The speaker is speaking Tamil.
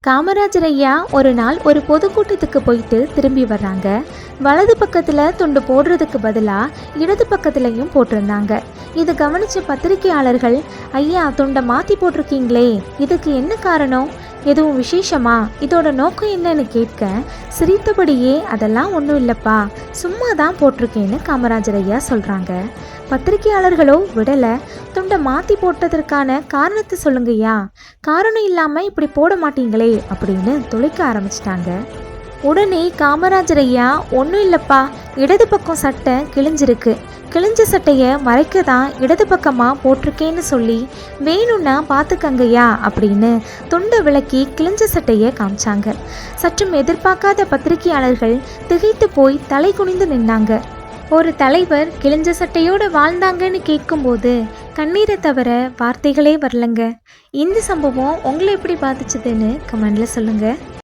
காமராஜர் ஐயா ஒரு நாள் ஒரு பொதுக்கூட்டத்துக்கு போயிட்டு திரும்பி வர்றாங்க. வலது பக்கத்தில் துண்டு போடுறதுக்கு பதிலாக இடது பக்கத்துலையும் போட்டிருந்தாங்க. இதை கவனித்த பத்திரிகையாளர்கள், ஐயா துண்டை மாற்றி போட்டிருக்கீங்களே, இதுக்கு என்ன காரணம், எதுவும் விசேஷமா, இதோட நோக்கம் என்னன்னு கேட்க சிரித்தபடியே, அதெல்லாம் ஒன்றும் இல்லைப்பா, சும்மா தான் போட்டிருக்கேன்னு காமராஜர் ஐயா சொல்கிறாங்க. பத்திரிகையாளர்களோ விடலை, துண்டை மாற்றி போட்டதற்கான காரணத்தை சொல்லுங்கய்யா, காரணம் இல்லாமல் இப்படி போட மாட்டீங்களே அப்படின்னு தொலைக்க ஆரம்பிச்சிட்டாங்க. உடனே காமராஜர் ஐயா, ஒன்றும் இல்லைப்பா, இடது பக்கம் சட்டை கிழிஞ்சிருக்கு, கிழிஞ்ச சட்டையை மறைக்க தான் இடது பக்கமாக போட்டிருக்கேன்னு சொல்லி வேணும்னா பார்த்துக்கங்கய்யா அப்படின்னு துண்டை விளக்கி கிழிஞ்ச சட்டையை காமிச்சாங்க. சற்றும் எதிர்பார்க்காத பத்திரிகையாளர்கள் திகைத்து போய் தலை குனிந்து நின்னாங்க. ஒரு தலைவர் கிழிஞ்ச சட்டையோடு வாழ்ந்தாங்கன்னு கேட்கும்போது கண்ணீரை தவிர வார்த்தைகளே வரலங்க. இந்த சம்பவம் உங்களை எப்படி பாதிச்சதுன்னு கமெண்ட்ல சொல்லுங்கள்.